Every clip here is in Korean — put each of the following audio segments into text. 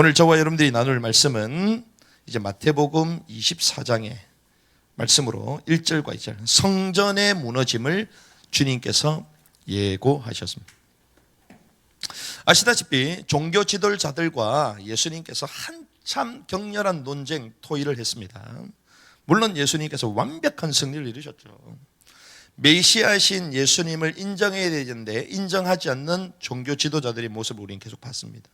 오늘 저와 여러분들이 나눌 말씀은 이제 마태복음 24장의 말씀으로 1절과 2절, 성전의 무너짐을 주님께서 예고하셨습니다. 아시다시피 종교 지도자들과 예수님께서 한참 격렬한 논쟁, 토의를 했습니다. 물론 예수님께서 완벽한 승리를 이루셨죠. 메시아이신 예수님을 인정해야 되는데 인정하지 않는 종교 지도자들의 모습을 우리는 계속 봤습니다.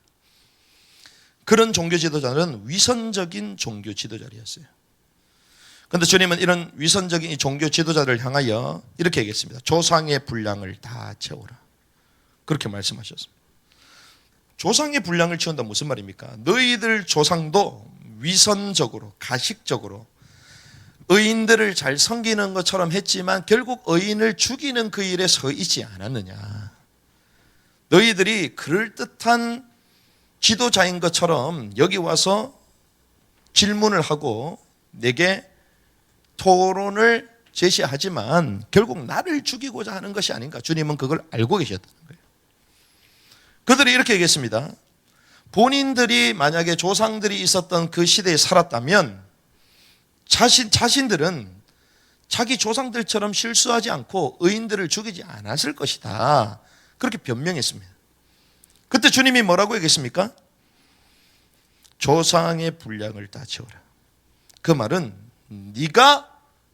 그런 종교 지도자는 위선적인 종교 지도자였어요. 그런데 주님은 이런 위선적인 이 종교 지도자를 향하여 이렇게 얘기했습니다. 조상의 분량을 다 채워라. 그렇게 말씀하셨습니다. 조상의 분량을 채운다 무슨 말입니까? 너희들 조상도 위선적으로, 가식적으로 의인들을 잘 섬기는 것처럼 했지만 결국 의인을 죽이는 그 일에 서 있지 않았느냐. 너희들이 그럴듯한 지도자인 것처럼 여기 와서 질문을 하고 내게 토론을 제시하지만 결국 나를 죽이고자 하는 것이 아닌가. 주님은 그걸 알고 계셨다는 거예요. 그들이 이렇게 얘기했습니다. 본인들이 만약에 조상들이 있었던 그 시대에 살았다면 자신들은 자기 조상들처럼 실수하지 않고 의인들을 죽이지 않았을 것이다. 그렇게 변명했습니다. 그때 주님이 뭐라고 얘기했습니까? 조상의 분량을 다 채워라. 그 말은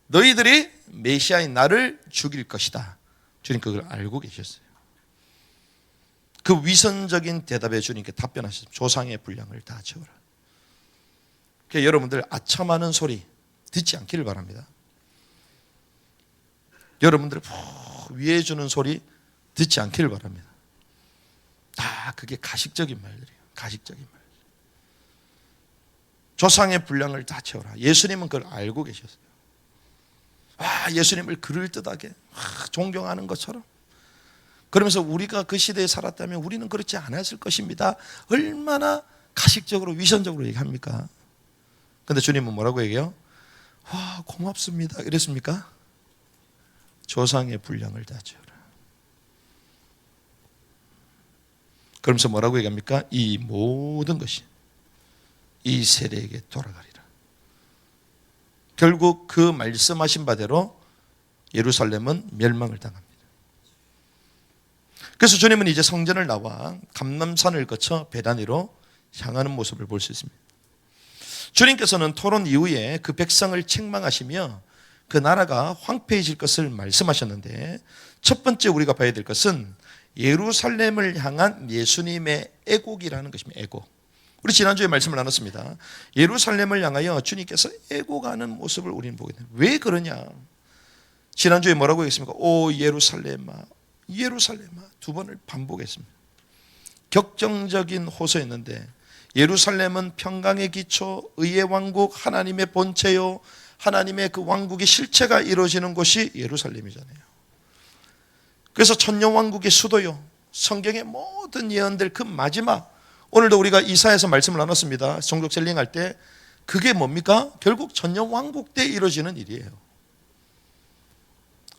너희들이 메시아인 나를 죽일 것이다. 주님 그걸 알고 계셨어요. 그 위선적인 대답에 주님께 답변하셨습니다. 조상의 분량을 다 채워라. 그러니까 여러분들 아첨하는 소리 듣지 않기를 바랍니다. 여러분들 위해 주는 소리 듣지 않기를 바랍니다. 다 그게 가식적인 말들이에요. 가식적인 말. 조상의 분량을 다 채워라. 예수님은 그걸 알고 계셨어요. 예수님을 그럴듯하게 존경하는 것처럼 그러면서 우리가 그 시대에 살았다면 우리는 그렇지 않았을 것입니다. 얼마나 가식적으로 위선적으로 얘기합니까? 그런데 주님은 뭐라고 얘기해요? 고맙습니다. 이랬습니까? 조상의 분량을 다 채워라. 그러면서 뭐라고 얘기합니까? 이 모든 것이 이 세대에게 돌아가리라. 결국 그 말씀하신 바대로 예루살렘은 멸망을 당합니다. 그래서 주님은 이제 성전을 나와 감람산을 거쳐 베다니로 향하는 모습을 볼 수 있습니다. 주님께서는 토론 이후에 그 백성을 책망하시며 그 나라가 황폐해질 것을 말씀하셨는데 첫 번째 우리가 봐야 될 것은 예루살렘을 향한 예수님의 애곡이라는 것입니다. 애곡. 우리 지난주에 말씀을 나눴습니다. 예루살렘을 향하여 주님께서 애곡하는 모습을 우리는 보게 됩니다. 왜 그러냐? 지난주에 뭐라고 했습니까? 오 예루살렘아, 예루살렘아 두 번을 반복했습니다. 격정적인 호소였는데 예루살렘은 평강의 기초, 의의 왕국, 하나님의 본체요, 하나님의 그 왕국의 실체가 이루어지는 곳이 예루살렘이잖아요. 그래서 천년왕국의 수도요, 성경의 모든 예언들 그 마지막, 오늘도 우리가 이사야에서 말씀을 나눴습니다. 종족 셀링할 때 그게 뭡니까? 결국 천년왕국 때 이루어지는 일이에요.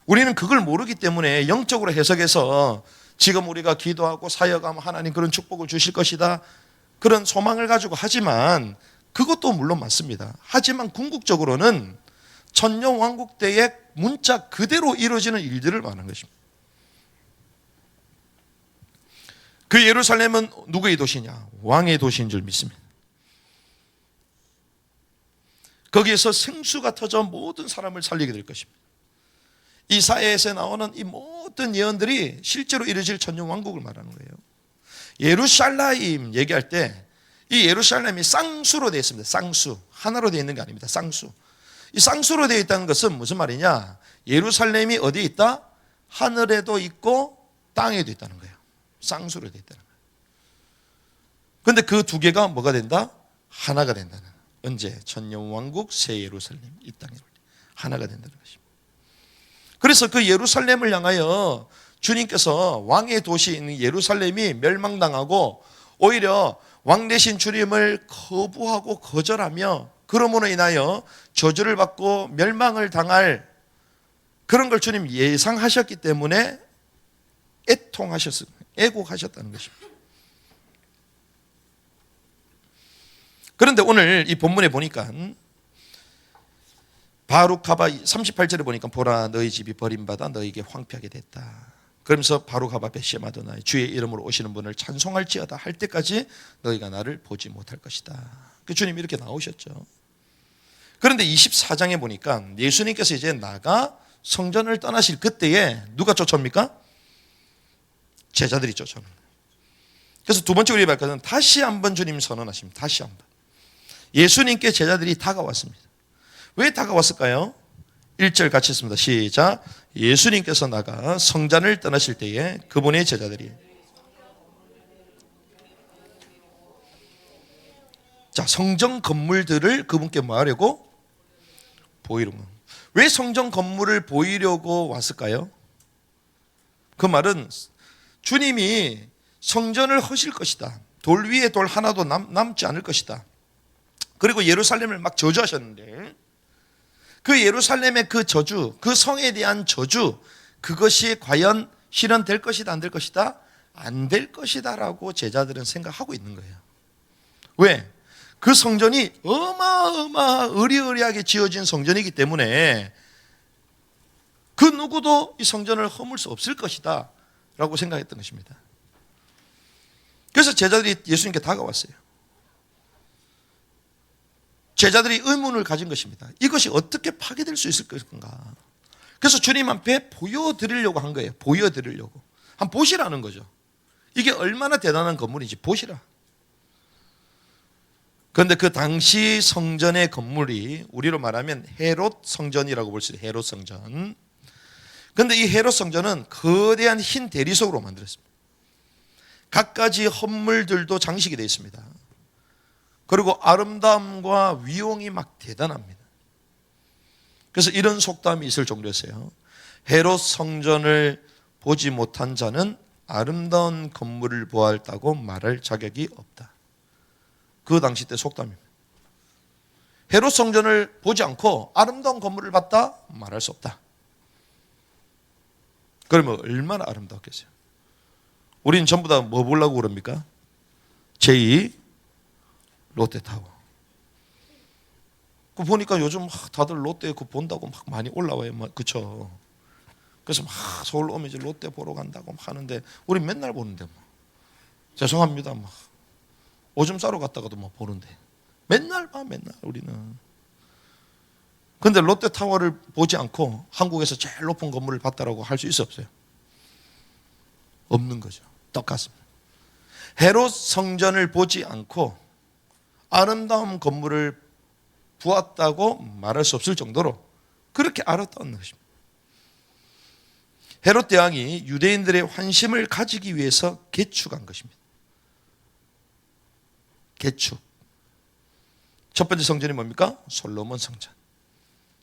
우리는 그걸 모르기 때문에 영적으로 해석해서 지금 우리가 기도하고 사역하면 하나님 그런 축복을 주실 것이다, 그런 소망을 가지고 하지만 그것도 물론 맞습니다. 하지만 궁극적으로는 천년왕국 때의 문자 그대로 이루어지는 일들을 말하는 것입니다. 그 예루살렘은 누구의 도시냐? 왕의 도시인 줄 믿습니다. 거기에서 생수가 터져 모든 사람을 살리게 될 것입니다. 이사야에서 나오는 이 모든 예언들이 실제로 이루어질 천년왕국을 말하는 거예요. 예루살렘 얘기할 때 이 예루살렘이 쌍수로 되어 있습니다. 쌍수. 하나로 되어 있는 게 아닙니다. 쌍수. 이 쌍수로 되어 있다는 것은 무슨 말이냐? 예루살렘이 어디에 있다? 하늘에도 있고 땅에도 있다는 거예요. 쌍수로 되어 있다는 거예요. 그런데 그 두 개가 뭐가 된다? 하나가 된다는. 언제? 천년왕국 새 예루살렘 이 땅에 하나가 된다는 것입니다. 그래서 그 예루살렘을 향하여 주님께서 왕의 도시인 예루살렘이 멸망당하고 오히려 왕 대신 주님을 거부하고 거절하며 그러므로 인하여 저주를 받고 멸망을 당할 그런 걸 주님 예상하셨기 때문에 애곡하셨다는 것입니다. 그런데 오늘 이 본문에 보니까 바룩하바 38절에 보니까 보라 너희 집이 버림받아 너희에게 황폐하게 됐다. 그러면서 바룩하바 베시마도나 주의 이름으로 오시는 분을 찬송할지어다 할 때까지 너희가 나를 보지 못할 것이다. 그 주님이 이렇게 나오셨죠. 그런데 24장에 보니까 예수님께서 이제 나가 성전을 떠나실 그때에 누가 쫓아옵니까? 제자들이 쫓아옵니다. 그래서 두 번째 우리의 발걸음은 다시 한번 주님 선언하십니다. 다시 한번 예수님께 제자들이 다가왔습니다. 왜 다가왔을까요? 1절 같이 했습니다. 시작. 예수님께서 나가 성전을 떠나실 때에 그분의 제자들이 성전 건물들을 그분께 뭐 하려고? 보이려고. 왜 성전 건물을 보이려고 왔을까요? 그 말은 주님이 성전을 허실 것이다. 돌 위에 돌 하나도 남지 않을 것이다. 그리고 예루살렘을 막 저주하셨는데 그 예루살렘의 그 저주, 그 성에 대한 저주, 그것이 과연 실현될 것이다 안 될 것이다? 안 될 것이다 라고 제자들은 생각하고 있는 거예요. 왜? 그 성전이 으리으리하게 지어진 성전이기 때문에 그 누구도 이 성전을 허물 수 없을 것이다 라고 생각했던 것입니다. 그래서 제자들이 예수님께 다가왔어요. 제자들이 의문을 가진 것입니다. 이것이 어떻게 파괴될 수 있을 것인가? 그래서 주님 앞에 보여드리려고 한 거예요. 보여드리려고. 한번 보시라는 거죠. 이게 얼마나 대단한 건물인지 보시라. 그런데 그 당시 성전의 건물이 우리로 말하면 헤롯 성전이라고 볼 수 있어요. 헤롯 성전. 그런데 이 헤롯 성전은 거대한 흰 대리석으로 만들었습니다. 갖가지 헌물들도 장식이 되어 있습니다. 그리고 아름다움과 위용이 막 대단합니다. 그래서 이런 속담이 있을 정도였어요. 헤롯 성전을 보지 못한 자는 아름다운 건물을 보았다고 말할 자격이 없다. 그 당시 때 속담입니다. 헤롯 성전을 보지 않고 아름다운 건물을 봤다? 말할 수 없다. 그러면 얼마나 아름다웠겠어요? 우리는 전부 다 뭐 보려고 그럽니까? 제2 롯데타워. 그 보니까 요즘 다들 롯데 그 본다고 막 많이 올라와요. 그쵸? 그래서 막 서울 오면 이제 롯데 보러 간다고 막 하는데 우리 맨날 보는데 뭐. 죄송합니다. 막 오줌 싸러 갔다가도 막 보는데 맨날 봐 맨날 우리는. 근데 롯데타워를 보지 않고 한국에서 제일 높은 건물을 봤다라고 할 수 있어 없어요? 없는 거죠. 똑같습니다. 헤롯 성전을 보지 않고 아름다운 건물을 보았다고 말할 수 없을 정도로 그렇게 아름다운 것입니다. 헤롯 대왕이 유대인들의 환심을 가지기 위해서 개축한 것입니다. 개축. 첫 번째 성전이 뭡니까? 솔로몬 성전.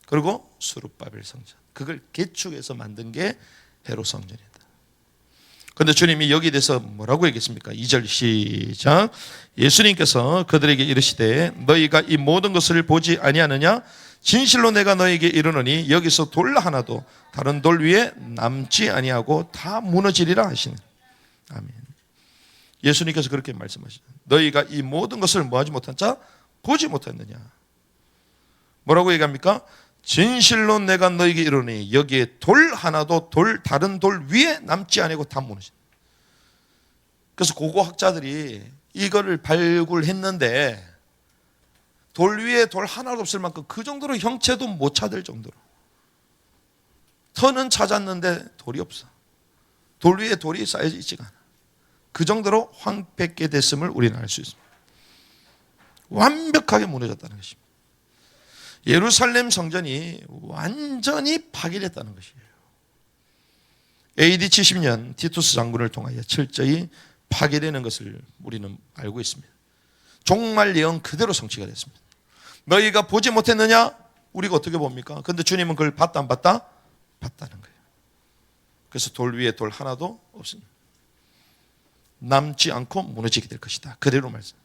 그리고 수룹바벨 성전. 그걸 개축해서 만든 게 헤롯 성전이다. 그런데 주님이 여기에 대해서 뭐라고 얘기했습니까? 2절 시작. 예수님께서 그들에게 이르시되 너희가 이 모든 것을 보지 아니하느냐? 진실로 내가 너희에게 이르노니 여기서 돌 하나도 다른 돌 위에 남지 아니하고 다 무너지리라 하시는. 아멘. 예수님께서 그렇게 말씀하시죠. 너희가 이 모든 것을 뭐하지 못한 자? 보지 못했느냐? 뭐라고 얘기합니까? 진실로 내가 너희에게 이르노니 여기에 돌 하나도 다른 돌 위에 남지 아니고 다 무너진다. 그래서 고고학자들이 이거를 발굴했는데 돌 위에 돌 하나도 없을 만큼 그 정도로 형체도 못 찾을 정도로 터는 찾았는데 돌이 없어. 돌 위에 돌이 쌓여져 있지가 않아. 그 정도로 황폐하게 됐음을 우리는 알 수 있습니다. 완벽하게 무너졌다는 것입니다. 예루살렘 성전이 완전히 파괴됐다는 것이에요. AD 70년 티투스 장군을 통하여 철저히 파괴되는 것을 우리는 알고 있습니다. 종말 예언 그대로 성취가 됐습니다. 너희가 보지 못했느냐? 우리가 어떻게 봅니까? 그런데 주님은 그걸 봤다 안 봤다? 봤다는 거예요. 그래서 돌 위에 돌 하나도 없습니다. 남지 않고 무너지게 될 것이다. 그대로 말씀.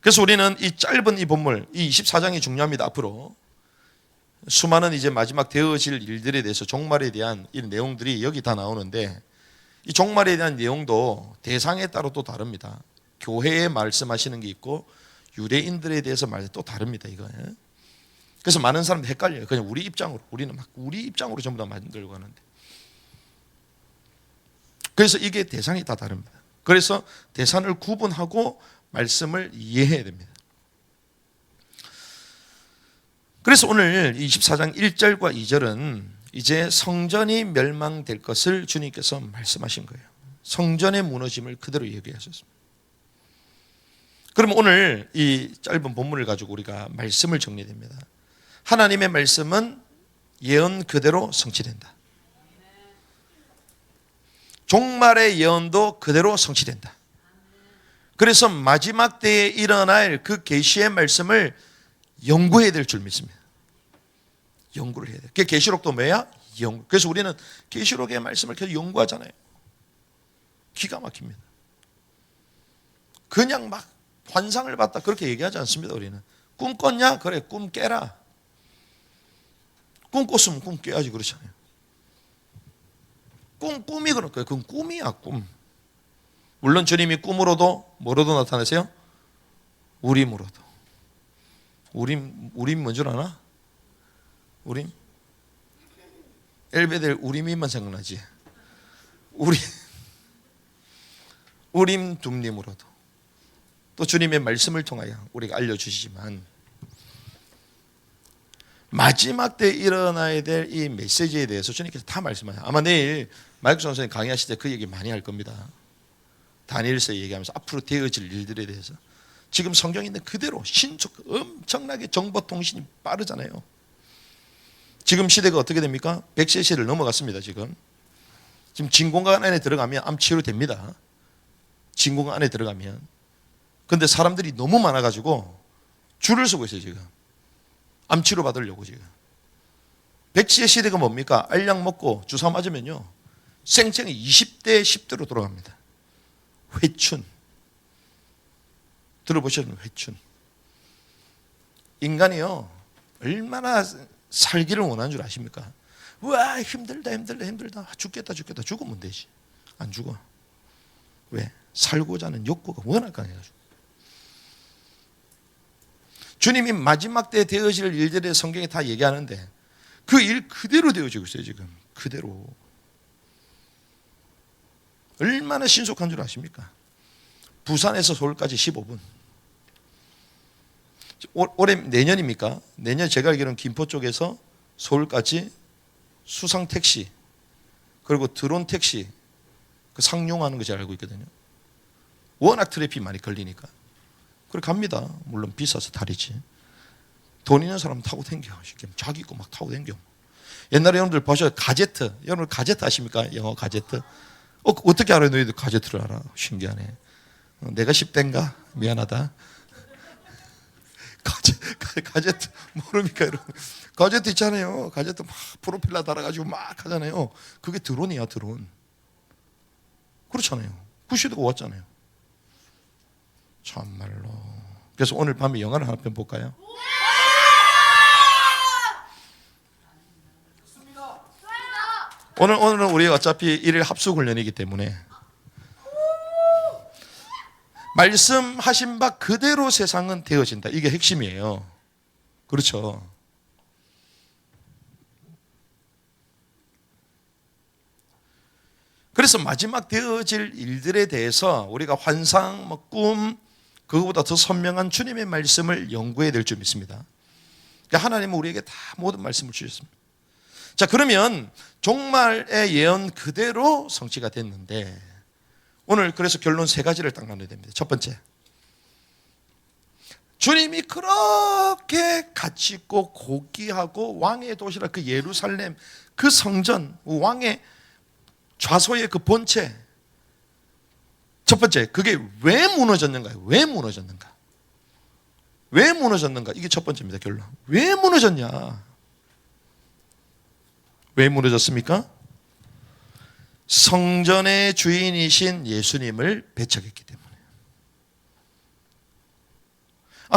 그래서 우리는 이 짧은 이 본문, 이 24장이 중요합니다. 앞으로 수많은 이제 마지막 되어질 일들에 대해서 종말에 대한 이 내용들이 여기 다 나오는데 이 종말에 대한 내용도 대상에 따라 또 다릅니다. 교회에 말씀하시는 게 있고 유대인들에 대해서 말해 또 다릅니다. 이거. 그래서 많은 사람들이 헷갈려요. 그냥 우리 입장으로, 우리는 막 우리 입장으로 전부 다 만들고 하는데. 그래서 이게 대상이 다 다릅니다. 그래서 대상을 구분하고 말씀을 이해해야 됩니다. 그래서 오늘 24장 1절과 2절은 이제 성전이 멸망될 것을 주님께서 말씀하신 거예요. 성전의 무너짐을 그대로 얘기하셨습니다. 그럼 오늘 이 짧은 본문을 가지고 우리가 말씀을 정리됩니다. 하나님의 말씀은 예언 그대로 성취된다. 종말의 예언도 그대로 성취된다. 그래서 마지막 때에 일어날 그 계시의 말씀을 연구해야 될 줄 믿습니다. 연구를 해야 돼요. 그 계시록도 뭐야? 연구. 그래서 우리는 계시록의 말씀을 계속 연구하잖아요. 기가 막힙니다. 그냥 막 환상을 봤다 그렇게 얘기하지 않습니다. 우리는 꿈 꿨냐? 그래, 꿈 깨라. 꿈 꿨으면 꿈 깨야지 그렇잖아요. 꿈이 그럴 거예요. 그건 꿈이야, 꿈. 물론 주님이 꿈으로도 뭐로도 나타나세요? 우림으로도. 우림 뭔 줄 아나? 우림? 엘베델 우림이만 생각나지. 우림 둠림으로도. 또 주님의 말씀을 통하여 우리가 알려주시지만 마지막 때 일어나야 될 이 메시지에 대해서 주님께서 다 말씀하세요. 아마 내일 마이크 선생님 강의하실 때 그 얘기 많이 할 겁니다. 다니엘서 얘기하면서 앞으로 되어질 일들에 대해서. 지금 성경에 있는 그대로 신속 엄청나게 정보통신이 빠르잖아요. 지금 시대가 어떻게 됩니까? 100세 시대를 넘어갔습니다. 지금 진공관 안에 들어가면 암 치료됩니다. 진공관 안에 들어가면. 근데 사람들이 너무 많아가지고 줄을 서고 있어요. 지금 암 치료 받으려고. 지금 100세 시대가 뭡니까? 알약 먹고 주사 맞으면요 생생히 20대 10대로 돌아갑니다. 회춘. 들어보셨나요? 회춘. 인간이요 얼마나 살기를 원하는 줄 아십니까? 와, 힘들다 죽겠다 죽으면 되지. 안 죽어. 왜? 살고자 하는 욕구가 워낙 강해가지고. 주님이 마지막 때 되어질 일들의 성경에 다 얘기하는데 그 일 그대로 되어지고 있어요. 지금 그대로. 얼마나 신속한 줄 아십니까? 부산에서 서울까지 15분. 올해 내년입니까? 내년 제가 알기로는 김포 쪽에서 서울까지 수상 택시 그리고 드론 택시 그 상용하는 거 제가 알고 있거든요. 워낙 트래픽 많이 걸리니까. 그래 갑니다. 물론 비싸서 다르지. 돈 있는 사람은 타고 댕겨. 자기 거 막 타고 댕겨. 옛날에 여러분들 보셔 가제트. 여러분 가제트 아십니까? 영어 가제트. 어떻게 알아요? 너희들 가제트를 알아? 신기하네. 내가 10대인가? 미안하다. 가제트 모릅니까 여러분? 가제트 있잖아요. 가제트 막 프로펠러 달아가지고 막 하잖아요. 그게 드론이야 드론. 그렇잖아요. 그 시대가 왔잖아요. 참말로. 그래서 오늘 밤에 영화를 한 편 볼까요? 오늘은 우리 어차피 일일 합숙 훈련이기 때문에 말씀하신 바 그대로 세상은 되어진다. 이게 핵심이에요. 그렇죠. 그래서 마지막 되어질 일들에 대해서 우리가 환상, 꿈, 그거보다 더 선명한 주님의 말씀을 연구해야 될 줄 믿습니다. 그러니까 하나님은 우리에게 다 모든 말씀을 주셨습니다. 자, 그러면 종말의 예언 그대로 성취가 됐는데 오늘 그래서 결론 세 가지를 딱 나눠야 됩니다. 첫 번째, 주님이 그렇게 가치 있고 고귀하고 왕의 도시라 그 예루살렘 그 성전 왕의 좌소의 그 본체, 첫 번째 그게 왜 무너졌는가? 왜 무너졌는가? 왜 무너졌는가? 이게 첫 번째입니다. 결론. 왜 무너졌냐? 왜 무너졌습니까? 성전의 주인이신 예수님을 배척했기 때문에.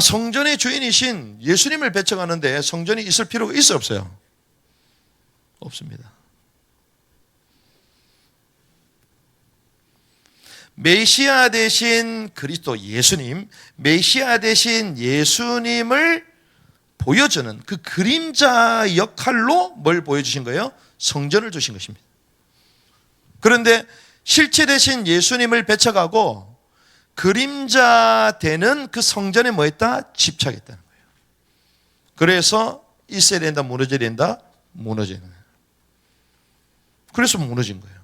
성전의 주인이신 예수님을 배척하는데 성전이 있을 필요가 있어요, 없어요? 없습니다. 메시아 되신 그리스도 예수님, 메시아 되신 예수님을 보여주는 그 그림자 역할로 뭘 보여주신 거예요? 성전을 주신 것입니다. 그런데 실체 되신 예수님을 배척하고 그림자 되는 그 성전에 뭐 했다? 집착했다는 거예요. 그래서 있어야 된다, 무너져야 된다, 무너지는 거예요. 그래서 무너진 거예요.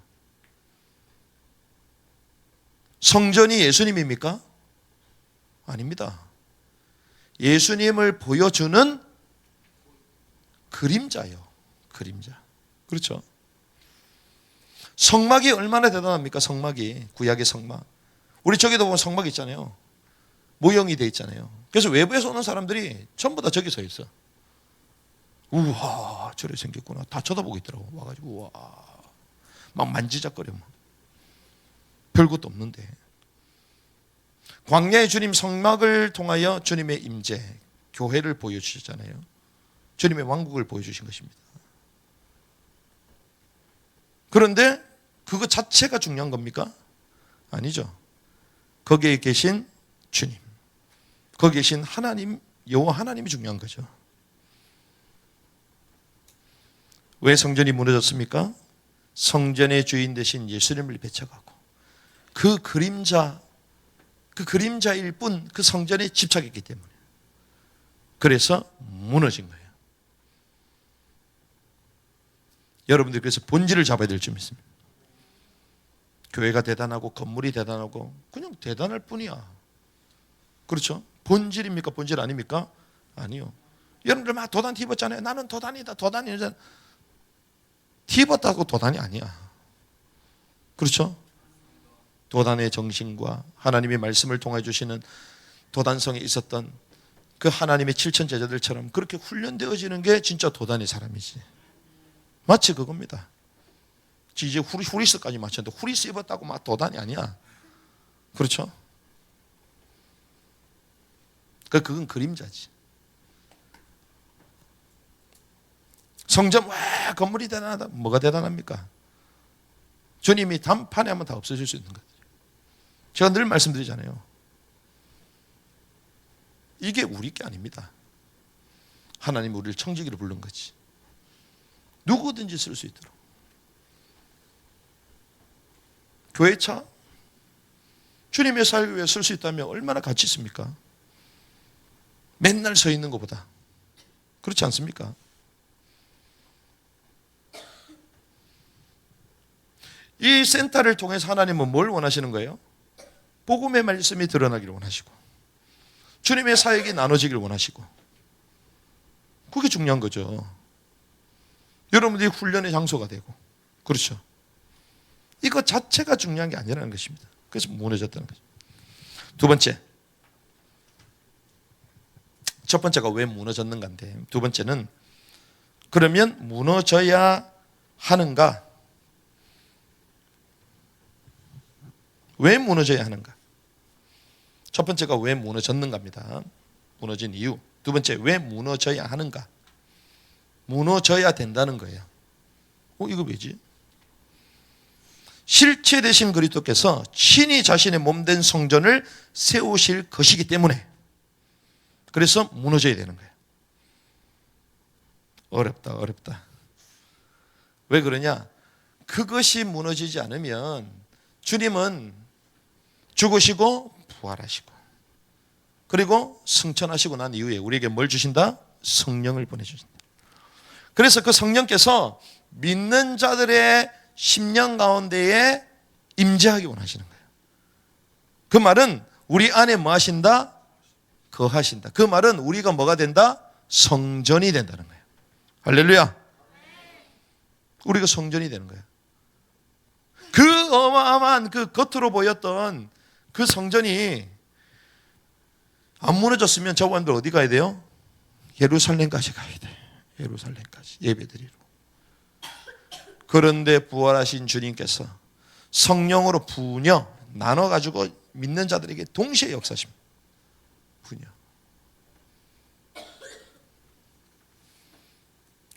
성전이 예수님입니까? 아닙니다. 예수님을 보여주는 그림자요. 그림자. 그렇죠? 성막이 얼마나 대단합니까? 성막이. 구약의 성막. 우리 저기도 보면 성막 있잖아요. 모형이 돼 있잖아요. 그래서 외부에서 오는 사람들이 전부 다 저기 서 있어. 우와, 저래 생겼구나. 다 쳐다보고 있더라고. 와가지고 우와, 막 만지작거려. 별것도 없는데. 광야의 주님 성막을 통하여 주님의 임재, 교회를 보여주셨잖아요. 주님의 왕국을 보여주신 것입니다. 그런데 그거 자체가 중요한 겁니까? 아니죠. 거기에 계신 주님, 거기에 계신 하나님, 여호와 하나님이 중요한 거죠. 왜 성전이 무너졌습니까? 성전의 주인 되신 예수님을 배척하고 그 그림자일 뿐 그 성전에 집착했기 때문에. 그래서 무너진 거예요. 여러분들 그래서 본질을 잡아야 될 점 있습니다. 교회가 대단하고 건물이 대단하고 그냥 대단할 뿐이야. 그렇죠? 본질입니까? 본질 아닙니까? 아니요. 여러분들 막 도단 입었잖아요. 나는 도단이다. 도단이잖아. 입었다고 도단이 아니야. 그렇죠? 도단의 정신과 하나님의 말씀을 통해 주시는 도단성에 있었던 그 하나님의 7천 제자들처럼 그렇게 훈련되어지는 게 진짜 도단의 사람이지. 마치 그겁니다. 이제 후리스까지 맞췄는데 후리스 입었다고 막 도단이 아니야. 그렇죠? 그건 그림자지. 성전 와 건물이 대단하다. 뭐가 대단합니까? 주님이 단판에 하면 다 없어질 수 있는 거죠. 제가 늘 말씀드리잖아요. 이게 우리 게 아닙니다. 하나님이 우리를 청지기로 부른 거지. 누구든지 쓸 수 있도록. 교회차 주님의 사역을 위해 쓸 수 있다면 얼마나 가치 있습니까? 맨날 서 있는 것보다. 그렇지 않습니까? 이 센터를 통해서 하나님은 뭘 원하시는 거예요? 복음의 말씀이 드러나기를 원하시고 주님의 사역이 나눠지기를 원하시고 그게 중요한 거죠. 여러분들이 훈련의 장소가 되고 그렇죠. 이거 자체가 중요한 게 아니라는 것입니다. 그래서 무너졌다는 거죠. 두 번째, 첫 번째가 왜 무너졌는가인데 두 번째는 그러면 무너져야 하는가? 왜 무너져야 하는가? 첫 번째가 왜 무너졌는가입니다. 무너진 이유. 두 번째, 왜 무너져야 하는가? 무너져야 된다는 거예요. 이거 왜지? 실체 되신 그리스도께서 친히 자신의 몸된 성전을 세우실 것이기 때문에 그래서 무너져야 되는 거예요. 어렵다. 왜 그러냐? 그것이 무너지지 않으면 주님은 죽으시고 부활하시고 그리고 승천하시고 난 이후에 우리에게 뭘 주신다? 성령을 보내주신다. 그래서 그 성령께서 믿는 자들의 심령 가운데에 임재하기 원하시는 거예요. 그 말은 우리 안에 뭐 하신다? 거하신다. 그 말은 우리가 뭐가 된다? 성전이 된다는 거예요. 할렐루야. 우리가 성전이 되는 거예요. 그 어마어마한 그 겉으로 보였던 그 성전이 안 무너졌으면 저분들 어디 가야 돼요? 예루살렘까지 가야 돼. 예루살렘까지 예배드리러. 그런데 부활하신 주님께서 성령으로 분여 나눠가지고 믿는 자들에게 동시에 역사하십니다. 분여.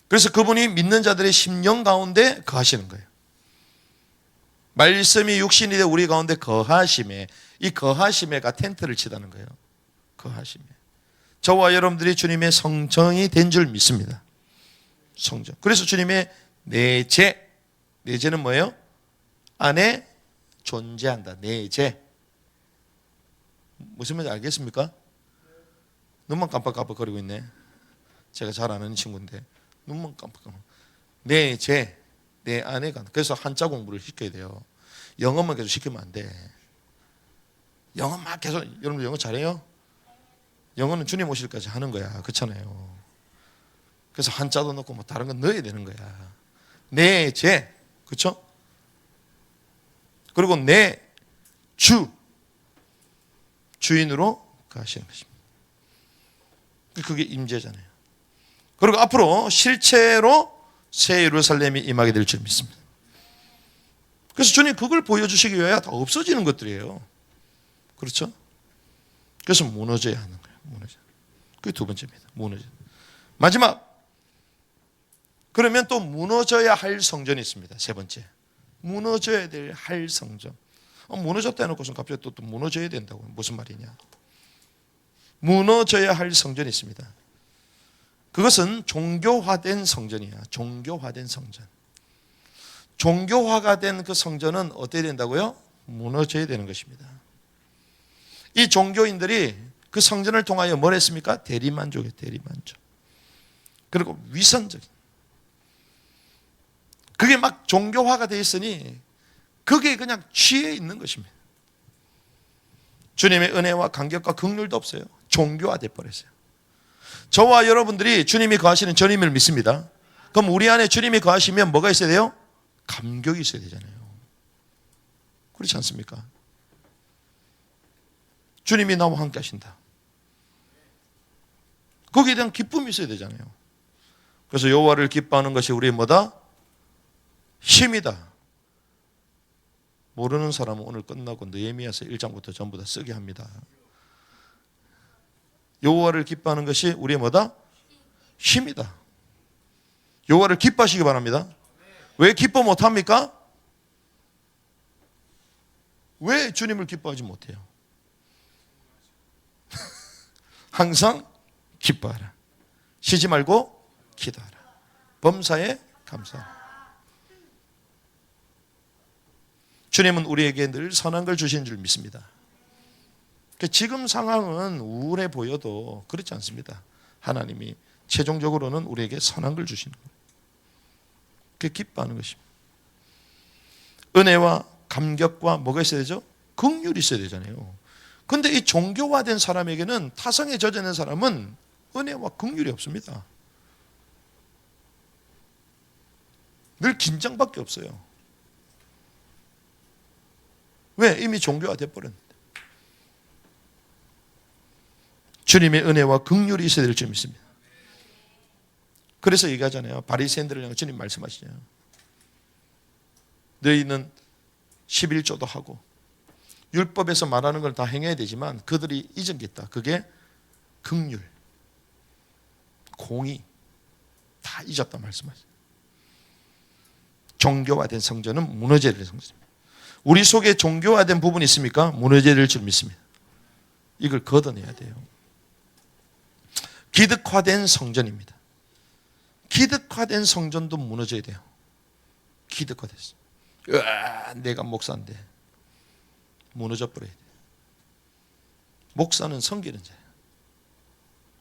그래서 그분이 믿는 자들의 심령 가운데 거하시는 거예요. 말씀이 육신이 되어 우리 가운데 거하심에, 이 거하심에가 텐트를 치다는 거예요. 거하심에. 저와 여러분들이 주님의 성정이 된 줄 믿습니다. 성정. 그래서 주님의 내재, 내재는 뭐예요? 안에 존재한다. 내재. 무슨 말인지 알겠습니까? 눈만 깜빡깜빡거리고 있네. 제가 잘 아는 친구인데 눈만 깜빡깜빡. 내재, 내 안에가. 그래서 한자 공부를 시켜야 돼요. 영어만 계속 시키면 안 돼. 영어만 계속. 여러분들 영어 잘해요? 영어는 주님 오실 때까지 하는 거야. 그렇잖아요. 그래서 한자도 넣고 뭐 다른 건 넣어야 되는 거야. 내재, 그렇죠? 그리고 내 주, 주인으로 가시는 것입니다. 그게 임재잖아요. 그리고 앞으로 실체로 새 예루살렘이 임하게 될 줄 믿습니다. 그래서 주님 그걸 보여주시기 위해 다 없어지는 것들이에요. 그렇죠? 그래서 무너져야 하는 거예요. 무너져. 그게 두 번째입니다. 무너져. 마지막. 그러면 또 무너져야 할 성전이 있습니다. 세 번째. 무너져야 될 할 성전. 무너졌다 해놓고서 갑자기 또 무너져야 된다고. 무슨 말이냐. 무너져야 할 성전이 있습니다. 그것은 종교화된 성전이야. 종교화된 성전. 종교화가 된 그 성전은 어떻게 된다고요? 무너져야 되는 것입니다. 이 종교인들이 그 성전을 통하여 뭘 했습니까? 대리만족이에요. 대리만족. 그리고 위선적인. 그게 막 종교화가 되어 있으니 그게 그냥 취해 있는 것입니다. 주님의 은혜와 감격과 긍휼도 없어요. 종교화돼 버렸어요. 저와 여러분들이 주님이 거하시는 주님을 믿습니다. 그럼 우리 안에 주님이 거하시면 뭐가 있어야 돼요? 감격이 있어야 되잖아요. 그렇지 않습니까? 주님이 나와 함께 하신다. 거기에 대한 기쁨이 있어야 되잖아요. 그래서 여호와를 기뻐하는 것이 우리의 뭐다? 힘이다. 모르는 사람은 오늘 끝나고 느헤미야서 1장부터 전부 다 쓰게 합니다. 여호와를 기뻐하는 것이 우리의 뭐다? 힘이다. 여호와를 기뻐하시기 바랍니다. 왜 기뻐 못합니까? 왜 주님을 기뻐하지 못해요? 항상 기뻐하라. 쉬지 말고 기도하라. 범사에 감사하라. 주님은 우리에게 늘 선한 걸 주시는 줄 믿습니다. 지금 상황은 우울해 보여도 그렇지 않습니다. 하나님이 최종적으로는 우리에게 선한 걸 주시는 거예요. 그게 기뻐하는 것입니다. 은혜와 감격과 뭐가 있어야 되죠? 긍휼이 있어야 되잖아요. 그런데 이 종교화된 사람에게는, 타성에 젖어있는 사람은 은혜와 긍휼이 없습니다. 늘 긴장밖에 없어요. 왜? 이미 종교화돼 버렸는데. 주님의 은혜와 긍휼이 있어야 될 줄 믿습니다. 그래서 얘기하잖아요. 바리새인들을 향해 주님 말씀하시죠. 너희는 11조도 하고 율법에서 말하는 걸 다 행해야 되지만 그들이 잊은 게 있다. 그게 긍휼, 공의 다 잊었다 말씀하시죠. 종교화된 성전은 무너져야 될 성전입니다. 우리 속에 종교화된 부분이 있습니까? 무너져야 될 줄 믿습니다. 이걸 걷어내야 돼요. 기득화된 성전입니다. 기득화된 성전도 무너져야 돼요. 기득화됐어. 내가 목사인데 무너져 버려야 돼. 목사는 섬기는 자예요.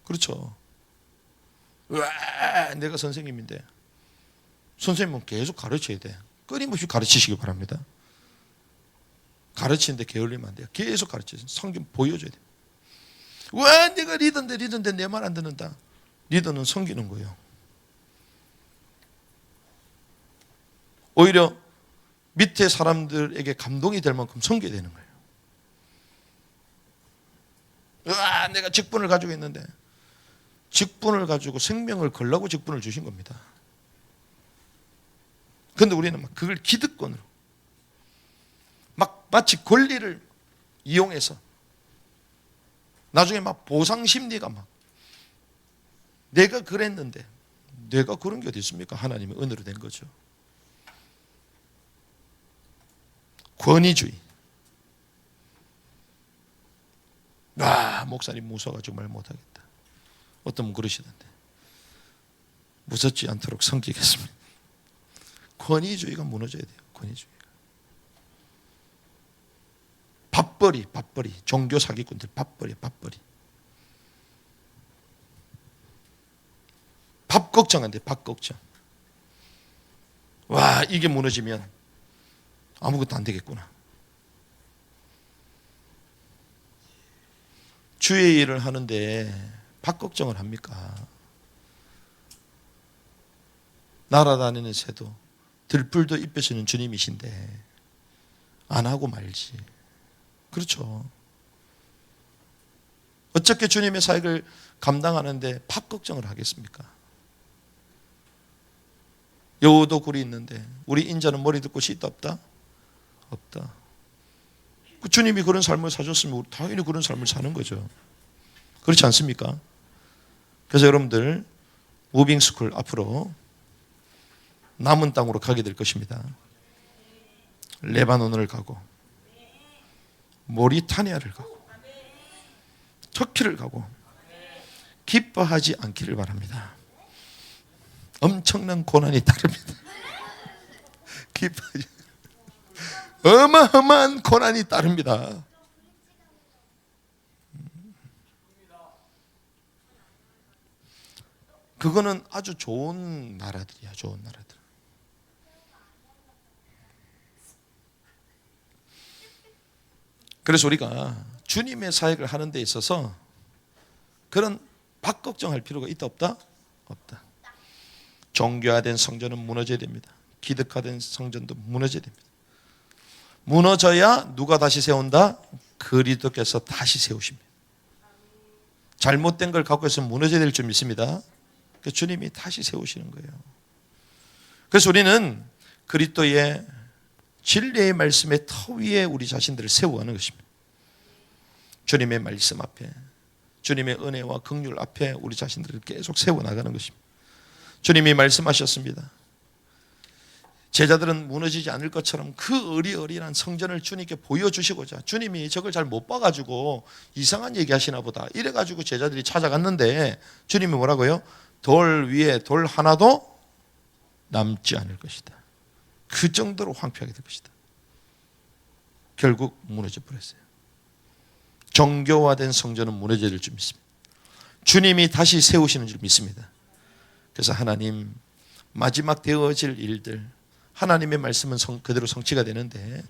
그렇죠. 내가 선생님인데 선생님은 계속 가르쳐야 돼. 끊임없이 가르치시기 바랍니다. 가르치는데 게을리면 안 돼요. 계속 가르쳐요. 성경 보여줘야 돼요. 왜 내가 리더인데 내 말 안 듣는다. 리더는 섬기는 거예요. 오히려 밑에 사람들에게 감동이 될 만큼 섬겨야 되는 거예요. 내가 직분을 가지고 있는데, 직분을 가지고 생명을 걸라고 직분을 주신 겁니다. 그런데 우리는 막 그걸 기득권으로 막 마치 권리를 이용해서 나중에 막 보상 심리가 막 내가 그랬는데, 내가 그런 게 어디 있습니까? 하나님의 은혜로 된 거죠. 권위주의. 목사님 무서워가지고 말 못하겠다. 어떤 분 그러시던데. 무섭지 않도록 섬기겠습니다. 권위주의가 무너져야 돼요. 권위주의가. 밥벌이. 종교 사기꾼들 밥벌이. 밥 걱정한대. 밥 걱정. 이게 무너지면 아무것도 안 되겠구나. 주의 일을 하는데 밥 걱정을 합니까? 날아다니는 새도 들풀도 입혀주는 주님이신데 안 하고 말지. 그렇죠. 어떻게 주님의 사역을 감당하는데 밥 걱정을 하겠습니까? 여우도 굴이 있는데 우리 인자는 머리 둘 곳이 있다 없다? 없다. 주님이 그런 삶을 사줬으면 당연히 그런 삶을 사는 거죠. 그렇지 않습니까? 그래서 여러분들 무빙스쿨 앞으로 남은 땅으로 가게 될 것입니다. 레바논을 가고 모리타니아를 가고 터키를 가고 기뻐하지 않기를 바랍니다. 엄청난 고난이 따릅니다. 기뻐하지 어마어마한 고난이 따릅니다. 그거는 아주 좋은 나라들이야. 좋은 나라들. 그래서 우리가 주님의 사역을 하는 데 있어서 그런 밥 걱정할 필요가 있다 없다? 없다. 종교화된 성전은 무너져야 됩니다. 기득화된 성전도 무너져야 됩니다. 무너져야 누가 다시 세운다? 그리스도께서 다시 세우십니다. 잘못된 걸 갖고 있으면 무너져야 될 줄 믿습니다. 주님이 다시 세우시는 거예요. 그래서 우리는 그리스도의 진리의 말씀의 터 위에 우리 자신들을 세워가는 것입니다. 주님의 말씀 앞에, 주님의 은혜와 긍휼 앞에 우리 자신들을 계속 세워나가는 것입니다. 주님이 말씀하셨습니다. 제자들은 무너지지 않을 것처럼 그 어리어리한 성전을 주님께 보여주시고자, 주님이 저걸 잘 못 봐가지고 이상한 얘기 하시나 보다 이래가지고 제자들이 찾아갔는데 주님이 뭐라고요? 돌 위에 돌 하나도 남지 않을 것이다. 그 정도로 황폐하게 될 것이다. 결국 무너져 버렸어요. 정교화된 성전은 무너져야 될 줄 믿습니다. 주님이 다시 세우시는 줄 믿습니다. 그래서 하나님 마지막 되어질 일들, 하나님의 말씀은 그대로 성취가 되는데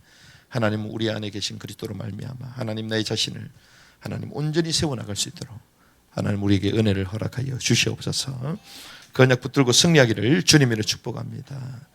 하나님은 우리 안에 계신 그리스도로 말미암아 하나님 나의 자신을 하나님 온전히 세워나갈 수 있도록 하나님 우리에게 은혜를 허락하여 주시옵소서. 그 언약 붙들고 승리하기를 주님으로 축복합니다.